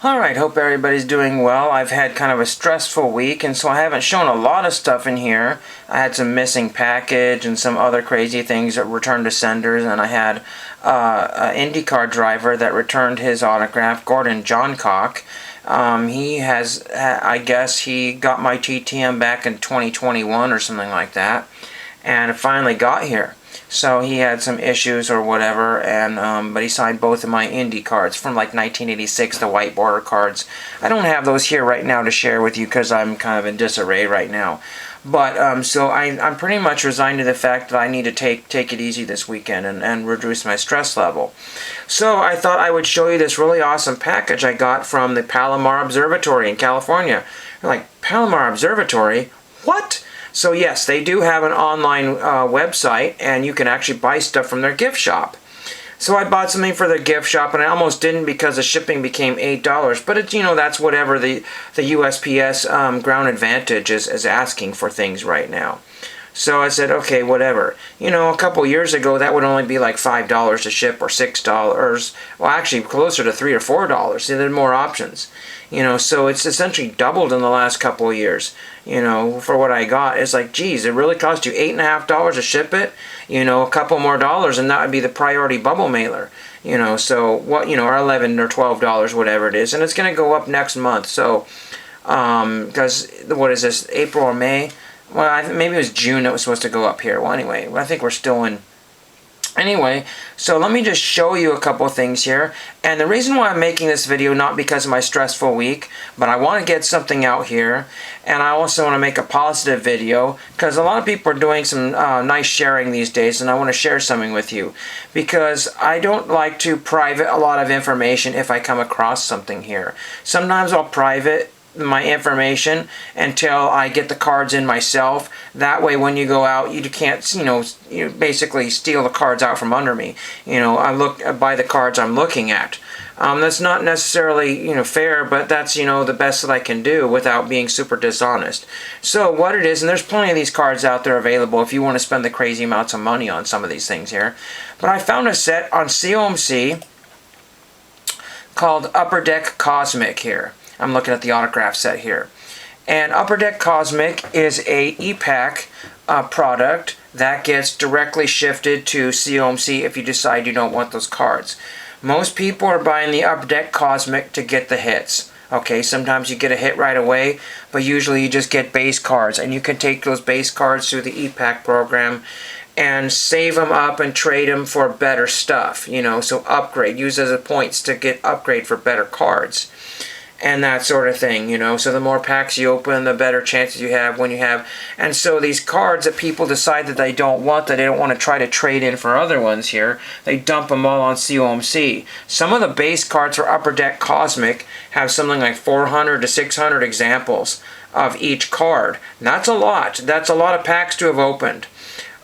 Alright, hope everybody's doing well. I've had kind of a stressful week, and so I haven't shown a lot of stuff in here. I had some missing package and some other crazy things that returned to senders, and I had an IndyCar driver that returned his autograph, Gordon Johncock. He has, I guess he got my TTM back in 2021 or something like that, and it finally got here. So he had some issues or whatever, and but he signed both of my Indy cards from like 1986, the white border cards. I don't have those here right now to share with you because I'm kind of in disarray right now. But so I'm pretty much resigned to the fact that I need to take it easy this weekend and reduce my stress level. So I thought I would show you this really awesome package I got from the Palomar Observatory in California. You're like, Palomar Observatory? What? So yes, they do have an online website, and you can actually buy stuff from their gift shop. So I bought something for their gift shop, and I almost didn't because the shipping became $8. But it's, that's whatever the USPS Ground Advantage is asking for things right now. So I said, okay, whatever. A couple years ago, that would only be like $5 to ship or $6. Well, actually, closer to $3 or $4. See, there are more options. So it's essentially doubled in the last couple of years. For what I got. It's like, geez, it really cost you $8.50 to ship it. A couple more dollars, and that would be the priority bubble mailer. So what, or $11 or $12, whatever it is, and it's going to go up next month. So, because what is this, April or May? Well, maybe it was June it was supposed to go up here. Well, anyway, I think we're still in. Anyway, so let me just show you a couple of things here. And the reason why I'm making this video, not because of my stressful week, but I want to get something out here. And I also want to make a positive video, because a lot of people are doing some nice sharing these days, and I want to share something with you. Because I don't like to private a lot of information if I come across something here. Sometimes I'll private my information until I get the cards in myself. That way when you go out, you can't, you basically steal the cards out from under me. I buy the cards I'm looking at. That's not necessarily, fair, but that's, the best that I can do without being super dishonest. So what it is, and there's plenty of these cards out there available if you want to spend the crazy amounts of money on some of these things here. But I found a set on COMC called Upper Deck Cosmic here. I'm looking at the autograph set here. And Upper Deck Cosmic is a e-pack product that gets directly shifted to COMC if you decide you don't want those cards. Most people are buying the Upper Deck Cosmic to get the hits. Okay, sometimes you get a hit right away, but usually you just get base cards. And you can take those base cards through the e-pack program and save them up and trade them for better stuff. So upgrade, use as a points to get upgrade for better cards. And that sort of thing, So the more packs you open, the better chances you have when you have. And so these cards that people decide that they don't want to try to trade in for other ones here, they dump them all on COMC. Some of the base cards for Upper Deck Cosmic have something like 400 to 600 examples of each card. And that's a lot. That's a lot of packs to have opened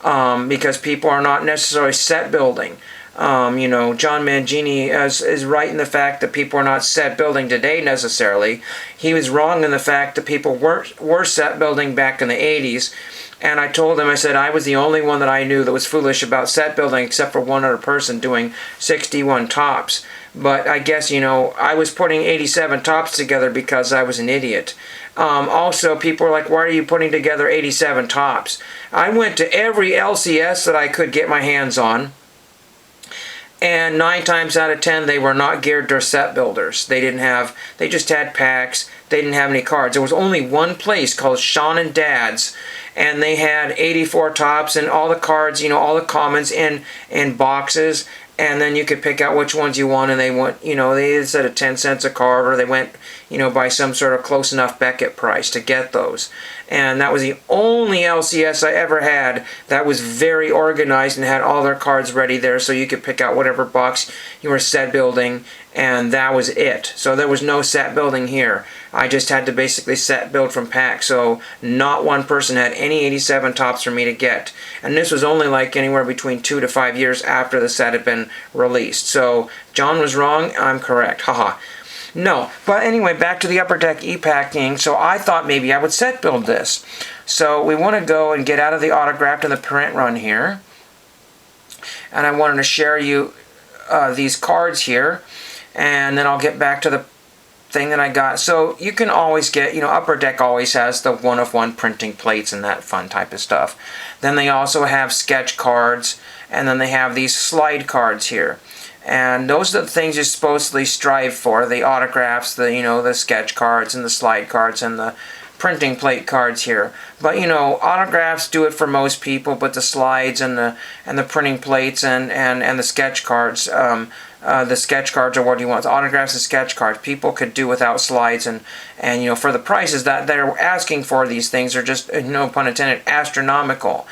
because people are not necessarily set building. John Mangini is right in the fact that people are not set building today necessarily. He was wrong in the fact that people were set building back in the 80s. And I told him, I said, I was the only one that I knew that was foolish about set building except for one other person doing 61 tops. But I guess, I was putting 87 tops together because I was an idiot. Also, people were like, why are you putting together 87 tops? I went to every LCS that I could get my hands on. And 9 times out of 10, they were not geared to set builders. They just had packs. They didn't have any cards. There was only one place called Sean and Dad's, and they had 84 tops and all the cards, all the commons in boxes. And then you could pick out which ones you want, and they went, they said at 10 cents a card, or they went, by some sort of close enough Beckett price to get those. And that was the only LCS I ever had that was very organized and had all their cards ready there, so you could pick out whatever box you were set building, and that was it. So there was no set building here. I just had to basically set build from pack, so not one person had any 87 tops for me to get. And this was only like anywhere between 2 to 5 years after the set had been released. So John was wrong, I'm correct. Haha. No, but anyway, back to the Upper Deck e-packing. So I thought maybe I would set build this. So we want to go and get out of the autographed and the print run here. And I wanted to share you these cards here. And then I'll get back to the thing that I got. So you can always get, Upper Deck always has the one-of-one printing plates and that fun type of stuff. Then they also have sketch cards, and then they have these slide cards here. And those are the things you supposedly strive for, the autographs, the sketch cards and the slide cards and the printing plate cards here. But autographs do it for most people, but the slides and the printing plates and the sketch cards, the sketch cards are what you want. The autographs and sketch cards, people could do without slides, and for the prices that they're asking for these things are just, no pun intended, astronomical.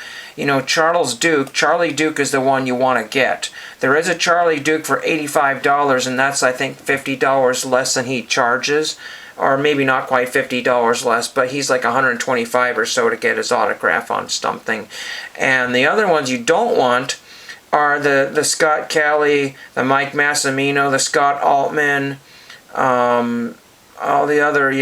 Charlie Duke is the one you want to get. There is a Charlie Duke for $85, and that's, I think, $50 less than he charges. Or maybe not quite $50 less, but he's like $125 or so to get his autograph on something. And the other ones you don't want are the Scott Kelly, the Mike Massimino, the Scott Altman, all the other,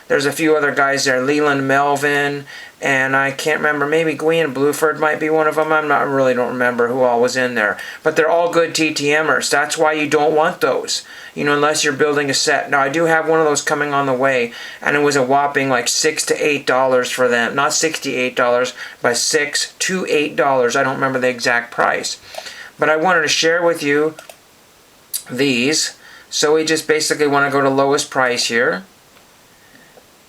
there's a few other guys there, Leland Melvin, and I can't remember, maybe Gwen Bluford might be one of them. Really don't remember who all was in there. But they're all good TTMers. That's why you don't want those, unless you're building a set. Now, I do have one of those coming on the way, and it was a whopping like $6 to $8 for them. Not $68, but $6 to $8. I don't remember the exact price. But I wanted to share with you these. So we just basically want to go to lowest price here.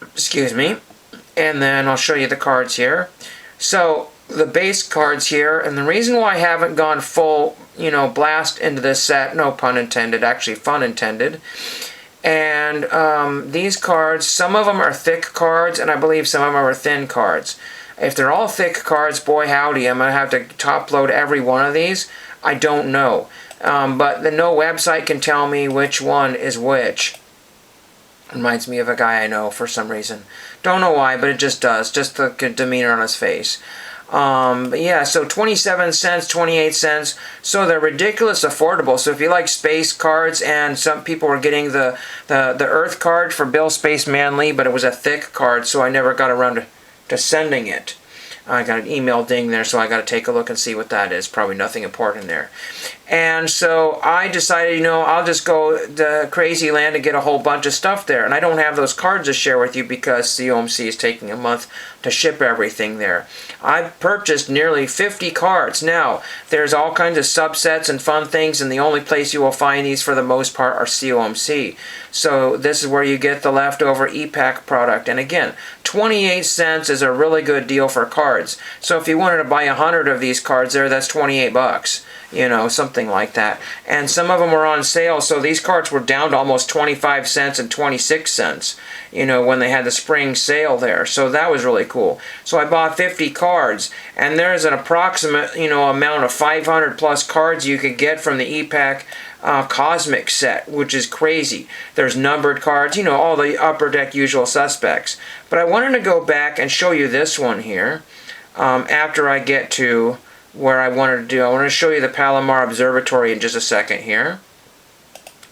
Excuse me. And then I'll show you the cards here. So the base cards here, and the reason why I haven't gone full, blast into this set, no pun intended, actually fun intended. And these cards, some of them are thick cards, and I believe some of them are thin cards. If they're all thick cards, boy howdy, I'm going to have to top load every one of these. I don't know. But no website can tell me which one is which. Reminds me of a guy I know for some reason. Don't know why, but it just does. Just the demeanor on his face. But yeah, so 27 cents, 28 cents. So they're ridiculous affordable. So if you like space cards, and some people were getting the Earth card for Bill Spaceman Lee, but it was a thick card, so I never got around to sending it. I got an email ding there, so I got to take a look and see what that is. Probably nothing important there. And so I decided, I'll just go to Crazy Land and get a whole bunch of stuff there. And I don't have those cards to share with you because COMC is taking a month to ship everything there. I purchased nearly 50 cards. Now, there's all kinds of subsets and fun things, and the only place you will find these for the most part are COMC. So this is where you get the leftover EPAC product. And again, 28 cents is a really good deal for cards. So if you wanted to buy 100 of these cards there, that's 28 bucks. Something like that. And some of them were on sale, so these cards were down to almost 25 cents and 26 cents, when they had the spring sale there. So that was really cool. So I bought 50 cards, and there's an approximate, amount of 500 plus cards you could get from the EPAC Cosmic set, which is crazy. There's numbered cards, all the Upper Deck usual suspects. But I wanted to go back and show you this one here after I get to where I wanted to do. I want to show you the Palomar Observatory in just a second here.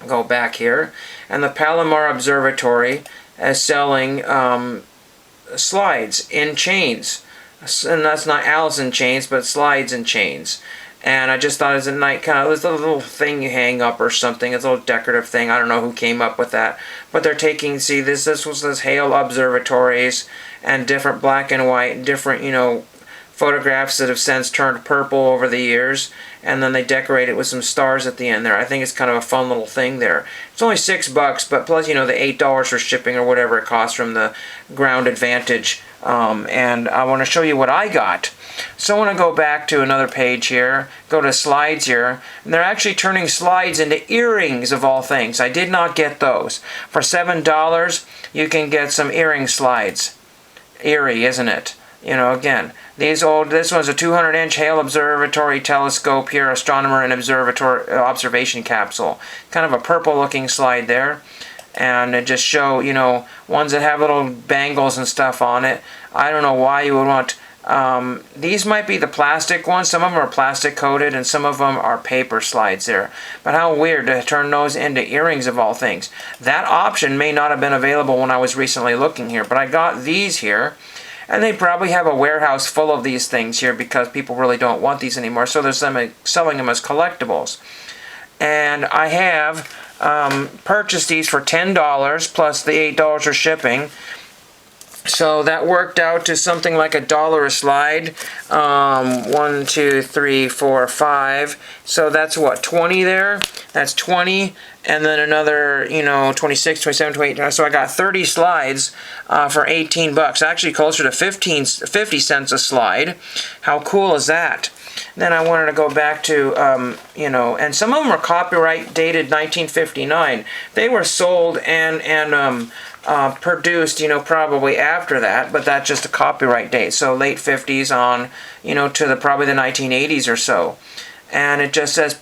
Go back here. And the Palomar Observatory is selling slides in chains. And that's not Alice in Chains, but slides in chains. And I just thought it was a nice kind of, it's a little thing you hang up or something. It's a little decorative thing. I don't know who came up with that. But they're taking, see, this was this Hale observatories and different black and white, different, photographs that have since turned purple over the years, and then they decorate it with some stars at the end there. I think it's kind of a fun little thing there. It's only $6, but plus, the $8 for shipping or whatever it costs from the Ground Advantage. And I want to show you what I got. So I want to go back to another page here, go to slides here, and they're actually turning slides into earrings of all things. I did not get those. For $7, you can get some earring slides. Eerie, isn't it? Again, this one's a 200-inch Hale Observatory telescope here, astronomer and observatory observation capsule. Kind of a purple-looking slide there, and it just show, ones that have little bangles and stuff on it. I don't know why you would want. These might be the plastic ones. Some of them are plastic coated, and some of them are paper slides there. But how weird to turn those into earrings of all things. That option may not have been available when I was recently looking here, but I got these here. And they probably have a warehouse full of these things here because people really don't want these anymore. So they're selling them as collectibles. And I have purchased these for $10 plus the $8 for shipping. So that worked out to something like $1 a slide. 1, 2, 3, 4, 5. So that's what, 20 there? That's 20. And then another, 26, 27, 28. So I got 30 slides for 18 bucks. Actually closer to 50 cents a slide. How cool is that? Then I wanted to go back to, and some of them are copyright dated 1959. They were sold and produced, probably after that, but that's just a copyright date. So late 50s on, to probably the 1980s or so. And it just says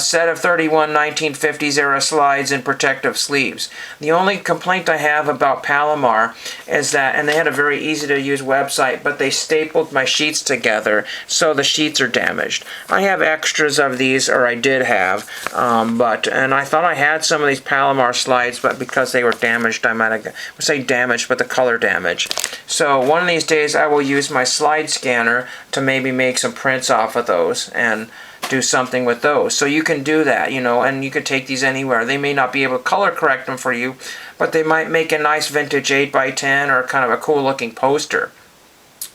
set of 31 1950s era slides in protective sleeves. The only complaint I have about Palomar is that, and they had a very easy to use website, but they stapled my sheets together, so the sheets are damaged. I have extras of these, or I did have, and I thought I had some of these Palomar slides, but because they were damaged, I might have, I say damaged, but the color damage. So one of these days I will use my slide scanner to maybe make some prints off of those and do something with those. So you can do that, and you can take these anywhere. They may not be able to color correct them for you, but they might make a nice vintage 8x10 or kind of a cool looking poster.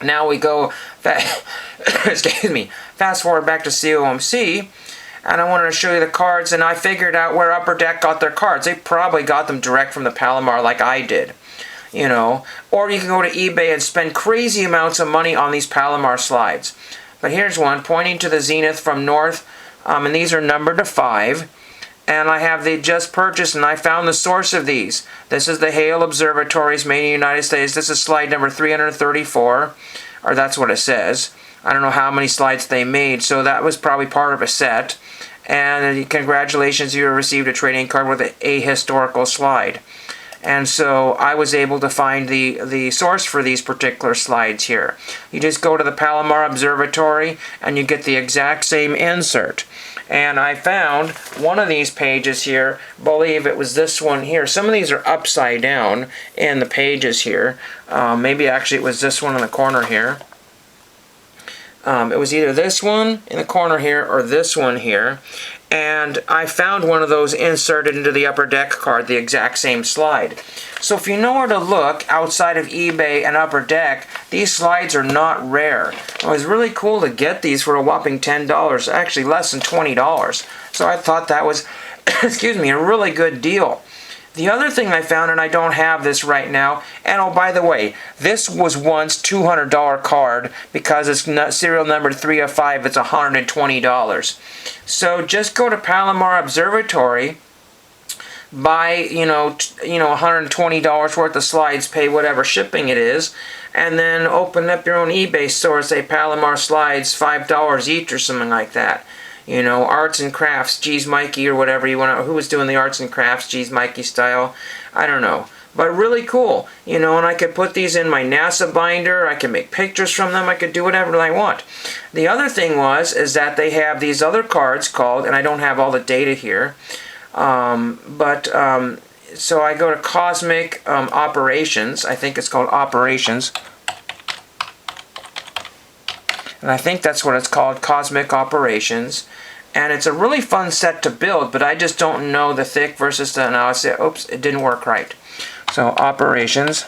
Now we go, excuse me, fast forward back to COMC, and I wanted to show you the cards, and I figured out where Upper Deck got their cards. They probably got them direct from the Palomar like I did. Or you can go to eBay and spend crazy amounts of money on these Palomar slides. But here's one, pointing to the zenith from north, and these are numbered to 5. And I have the just purchased, and I found the source of these. This is the Hale Observatories made in the United States. This is slide number 334, or that's what it says. I don't know how many slides they made, so that was probably part of a set. And congratulations, you have received a trading card with a historical slide. And so I was able to find the source for these particular slides here. You just go to the Palomar Observatory and you get the exact same insert. And I found one of these pages here, I believe it was this one here. Some of these are upside down in the pages here. Maybe actually it was this one in the corner here. It was either this one in the corner here or this one here. And I found one of those inserted into the Upper Deck card, the exact same slide. So if you know where to look outside of eBay and Upper Deck, these slides are not rare. It was really cool to get these for a whopping $10, actually less than $20. So I thought that was, excuse me, a really good deal. The other thing I found, and I don't have this right now, and oh, by the way, this was once $200 card because it's not serial number 3 of 5, it's $120. So just go to Palomar Observatory, buy, $120 worth of slides, pay whatever shipping it is, and then open up your own eBay store, say Palomar slides, $5 each or something like that. Arts and crafts, Geez Mikey or whatever you want to, who was doing the arts and crafts, Geez Mikey style, I don't know. But really cool, and I could put these in my NASA binder, I can make pictures from them, I could do whatever I want. The other thing is that they have these other cards called, and I don't have all the data here, so I go to Cosmic Operations, I think it's called Operations. And I think that's what it's called, Cosmic Operations. And it's a really fun set to build, but I just don't know the thick versus the analysis. Oops, it didn't work right. So, Operations.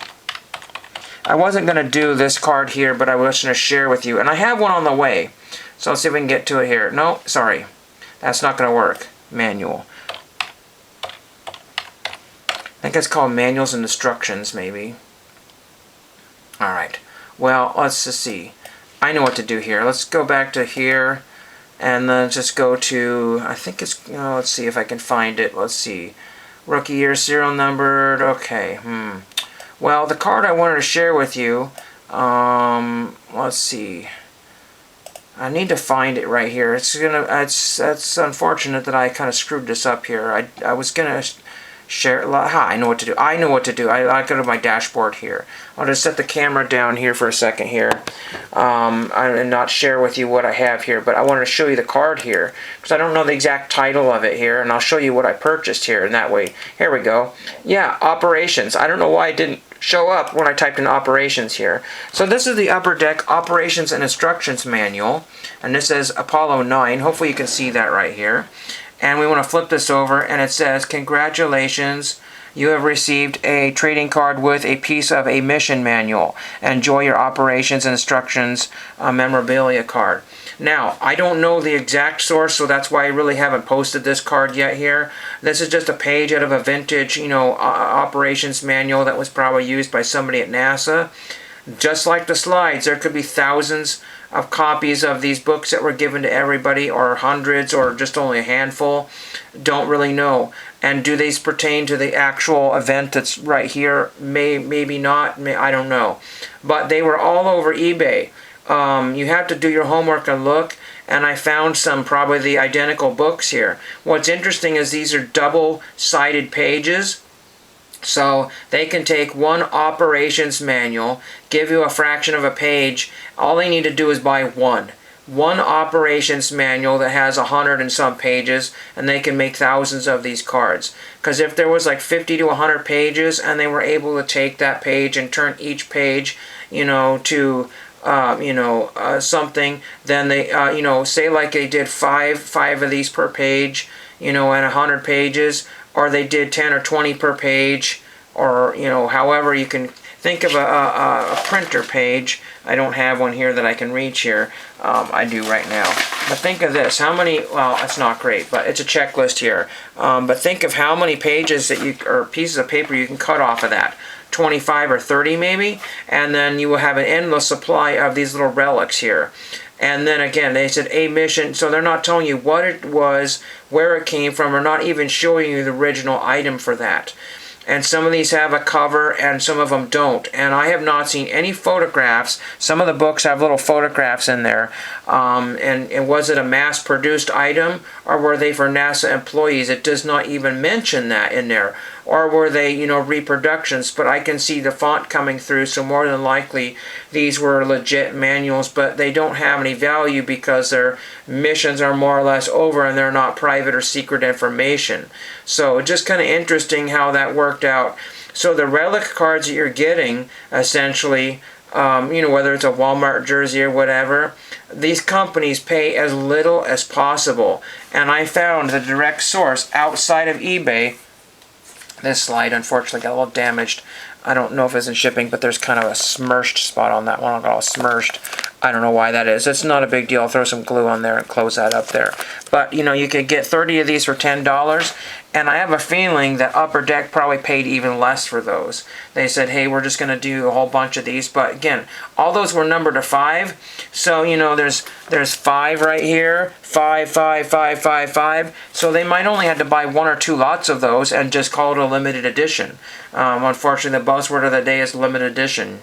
I wasn't going to do this card here, but I was going to share with you. And I have one on the way. So let's see if we can get to it here. No, sorry. That's not going to work. Manual. I think it's called Manuals and Instructions, maybe. Alright. Well, let's just see. I know what to do here. Let's go back to here and then just go to, I think it's, let's see if I can find it. Let's see. Rookie year, serial numbered. Okay. Well, the card I wanted to share with you, let's see. I need to find it right here. That's unfortunate that I kind of screwed this up here. I was gonna share. I know what to do. I go to my dashboard here. I'll just set the camera down here for a second here, and not share with you what I have here. But I wanted to show you the card here because I don't know the exact title of it here, and I'll show you what I purchased here. And that way, here we go. Yeah, Operations. I don't know why it didn't show up when I typed in Operations here. So this is the Upper Deck Operations and Instructions Manual, and this says Apollo 9. Hopefully you can see that right here. And we want to flip this over, and it says, congratulations, you have received a trading card with a piece of a mission manual. Enjoy your operations instructions memorabilia card. Now, I don't know the exact source, so that's why I really haven't posted this card yet here. This is just a page out of a vintage, operations manual that was probably used by somebody at NASA. Just like the slides, there could be thousands of copies of these books that were given to everybody, or hundreds, or just only a handful. Don't really know. And do these pertain to the actual event that's right here? Maybe not. I don't know. But they were all over eBay. You have to do your homework and look, and I found some probably the identical books here. What's interesting is these are double-sided pages. So they can take one operations manual, give you a fraction of a page. All they need to do is buy one operations manual that has 100 and some pages, and they can make thousands of these cards. Because if there was like 50 to 100 pages and they were able to take that page and turn each page to something, then they say like they did five of these per page, and 100 pages, or they did 10 or 20 per page, or however you can think of a printer page. I don't have one here that I can reach here. I do right now. But think of this. How many, well, it's not great, but it's a checklist here. But think of how many pages or pieces of paper you can cut off of that. 25 or 30 maybe, and then you will have an endless supply of these little relics here. And then again, they said a mission, so they're not telling you what it was, where it came from, or not even showing you the original item for that. And some of these have a cover and some of them don't. And I have not seen any photographs. Some of the books have little photographs in there. And was it a mass-produced item, or were they for NASA employees? It does not even mention that in there. Or were they, reproductions? But I can see the font coming through, so more than likely these were legit manuals, but they don't have any value because their missions are more or less over and they're not private or secret information. So just kind of interesting how that worked out. So the relic cards that you're getting, essentially, whether it's a Walmart jersey or whatever, these companies pay as little as possible. And I found the direct source outside of eBay. This slide unfortunately got a little damaged. I don't know if it's in shipping, but there's kind of a smirched spot on that one. I'll call it smirched. I don't know why that is. It's not a big deal. I'll throw some glue on there and close that up there. But, you could get 30 of these for $10. And I have a feeling that Upper Deck probably paid even less for those. They said, hey, we're just going to do a whole bunch of these. But again, all those were numbered to 5. So, there's 5 right here. 5, 5, 5, 5, 5. So they might only have to buy 1 or 2 lots of those and just call it a limited edition. Unfortunately, the buzzword of the day is limited edition.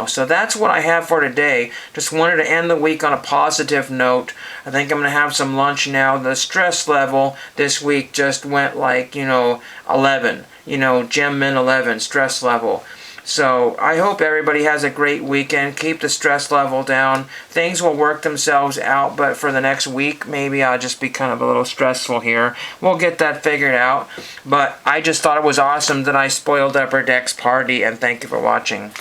So that's what I have for today. Just wanted to end the week on a positive note. I think I'm going to have some lunch now. The stress level this week just went like, 11. Gem Min 11 stress level. So I hope everybody has a great weekend. Keep the stress level down. Things will work themselves out, but for the next week, maybe I'll just be kind of a little stressful here. We'll get that figured out. But I just thought it was awesome that I spoiled Upper Deck's party, and thank you for watching.